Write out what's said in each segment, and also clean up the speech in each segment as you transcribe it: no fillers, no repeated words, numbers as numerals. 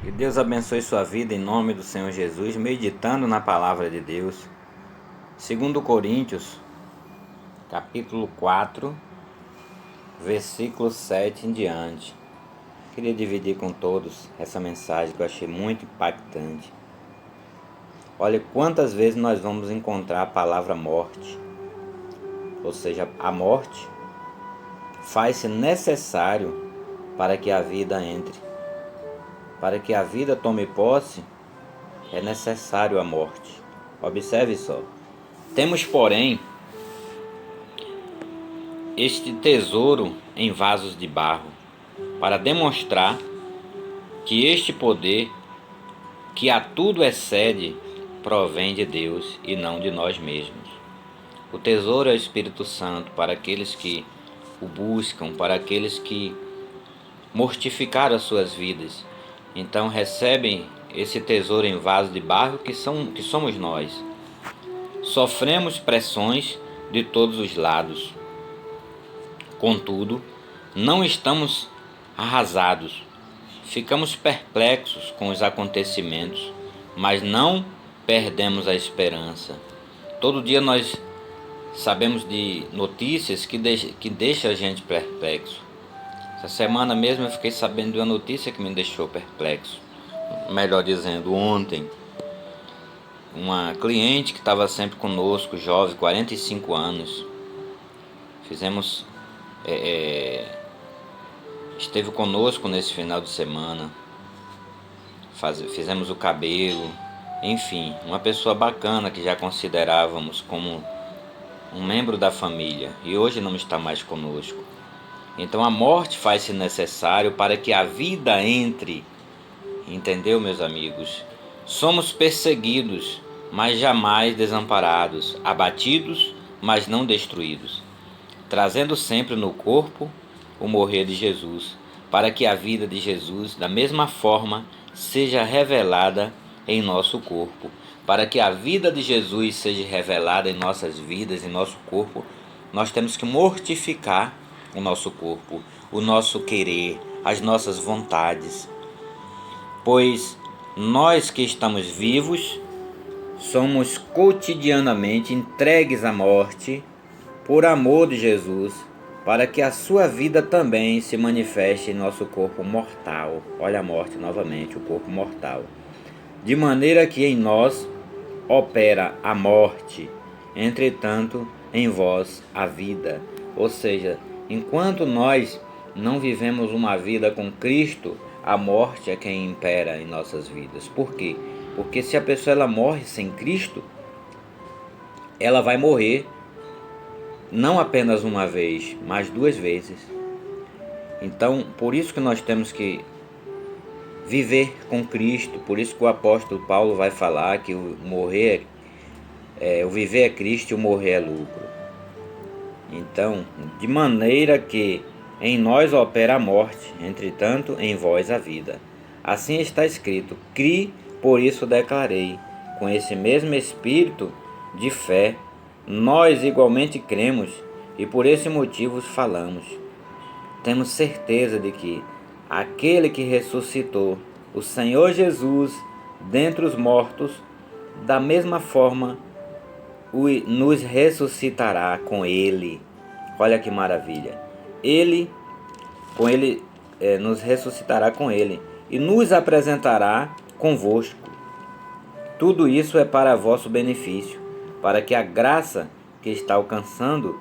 Que Deus abençoe sua vida em nome do Senhor Jesus, meditando na palavra de Deus. Segundo Coríntios, capítulo 4, versículo 7 em diante. Queria dividir com todos essa mensagem que eu achei muito impactante. Olha quantas vezes nós vamos encontrar a palavra morte. Ou seja, a morte faz-se necessário para que a vida entre. Para que a vida tome posse, é necessário a morte. Observe só. Temos, porém, este tesouro em vasos de barro, para demonstrar que este poder, que a tudo excede, provém de Deus e não de nós mesmos. O tesouro é o Espírito Santo para aqueles que o buscam, para aqueles que mortificaram as suas vidas. Então recebem esse tesouro em vaso de barro que somos nós. Sofremos pressões de todos os lados. Contudo, não estamos arrasados. Ficamos perplexos com os acontecimentos, mas não perdemos a esperança. Todo dia nós sabemos de notícias que deixam a gente perplexo. Essa semana mesmo eu fiquei sabendo de uma notícia que me deixou perplexo. Melhor dizendo, ontem. Uma cliente que estava sempre conosco, jovem, 45 anos. Esteve conosco nesse final de semana. Fizemos o cabelo. Enfim, uma pessoa bacana que já considerávamos como um membro da família. E hoje não está mais conosco. Então a morte faz-se necessário para que a vida entre. Entendeu, meus amigos? Somos perseguidos, mas jamais desamparados, abatidos, mas não destruídos, trazendo sempre no corpo o morrer de Jesus, para que a vida de Jesus, da mesma forma, seja revelada em nosso corpo. Para que a vida de Jesus seja revelada em nossas vidas, em nosso corpo, nós temos que mortificar o nosso corpo, o nosso querer, as nossas vontades. Pois nós que estamos vivos, somos cotidianamente entregues à morte por amor de Jesus, para que a sua vida também se manifeste em nosso corpo mortal. Olha a morte novamente, o corpo mortal. De maneira que em nós opera a morte, entretanto em vós a vida. Ou seja, enquanto nós não vivemos uma vida com Cristo, a morte é quem impera em nossas vidas. Por quê? Porque se a pessoa ela morre sem Cristo, ela vai morrer não apenas uma vez, mas duas vezes. Então, por isso que nós temos que viver com Cristo. Por isso que o apóstolo Paulo vai falar que o viver é Cristo e o morrer é lucro. Então, de maneira que em nós opera a morte, entretanto em vós a vida. Assim está escrito: cri, por isso declarei. Com esse mesmo espírito de fé, nós igualmente cremos e por esse motivo falamos. Temos certeza de que aquele que ressuscitou o Senhor Jesus dentre os mortos, da mesma forma nos ressuscitará com Ele. Olha que maravilha! Nos ressuscitará com Ele e nos apresentará convosco. Tudo isso é para vosso benefício, para que a graça que está alcançando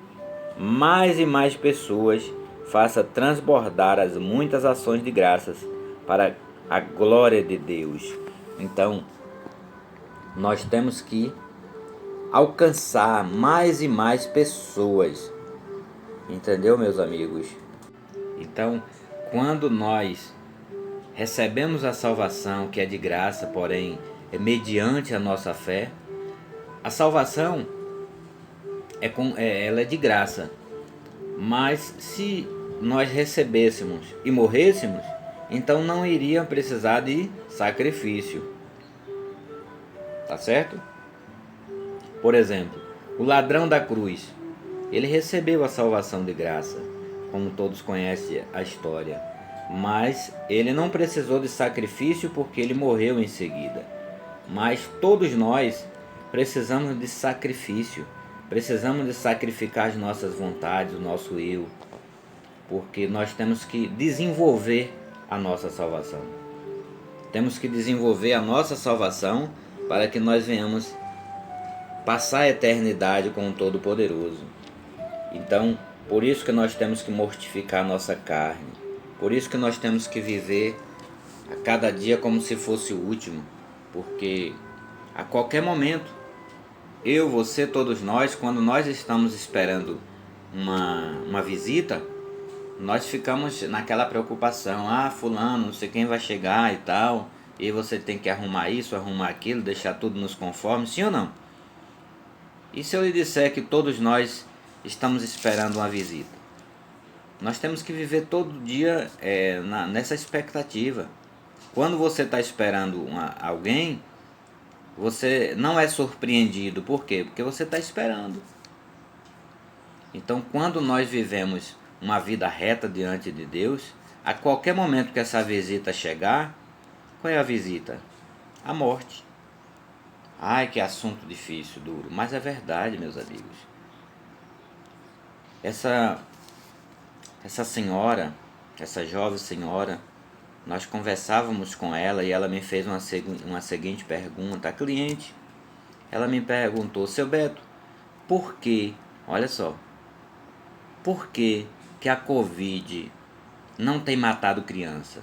mais e mais pessoas faça transbordar as muitas ações de graças para a glória de Deus. Então, nós temos que alcançar mais e mais pessoas. Entendeu, meus amigos? Então, quando nós recebemos a salvação, que é de graça, porém é mediante a nossa fé, a salvação ela é de graça. Mas se nós recebêssemos e morrêssemos, então não iria precisar de sacrifício. Tá certo? Por exemplo, o ladrão da cruz, ele recebeu a salvação de graça, como todos conhecem a história. mas ele não precisou de sacrifício porque ele morreu em seguida. Mas todos nós precisamos de sacrifício, precisamos de sacrificar as nossas vontades, o nosso eu, porque nós temos que desenvolver a nossa salvação. Temos que desenvolver a nossa salvação para que nós venhamos passar a eternidade com o Todo-Poderoso. Então, por isso que nós temos que mortificar a nossa carne. Por isso que nós temos que viver a cada dia como se fosse o último. Porque a qualquer momento, eu, você, todos nós, quando nós estamos esperando uma visita, nós ficamos naquela preocupação. Ah, fulano, não sei quem vai chegar e tal. E você tem que arrumar isso, arrumar aquilo, deixar tudo nos conformes, sim ou não? E se eu lhe disser que todos nós estamos esperando uma visita? Nós temos que viver todo dia nessa expectativa. Quando você está esperando alguém, você não é surpreendido. Por quê? Porque você está esperando. Então, quando nós vivemos uma vida reta diante de Deus, a qualquer momento que essa visita chegar, qual é a visita? A morte. Ai, que assunto difícil, duro. Mas é verdade, meus amigos. Essa senhora, essa jovem senhora, nós conversávamos com ela e ela me fez uma seguinte pergunta. A cliente, ela me perguntou: seu Beto, por que, olha só, por que a Covid não tem matado criança?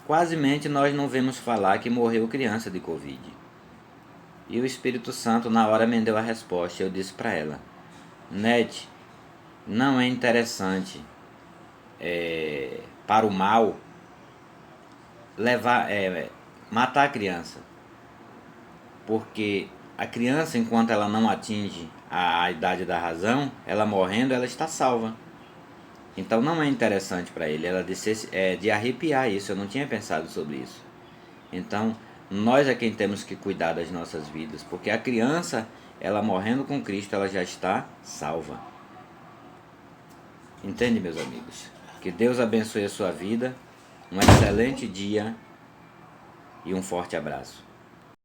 Quasemente nós não vemos falar que morreu criança de Covid. E o Espírito Santo na hora me deu a resposta. Eu disse para ela: Nete, não é interessante para o mal matar a criança, porque a criança, enquanto ela não atinge a idade da razão, ela morrendo, ela está salva. Então não é interessante para ele. Ela disse de arrepiar isso. Eu não tinha pensado sobre isso. Então nós é quem temos que cuidar das nossas vidas, porque a criança, ela morrendo com Cristo, ela já está salva. Entende, meus amigos? Que Deus abençoe a sua vida, um excelente dia e um forte abraço.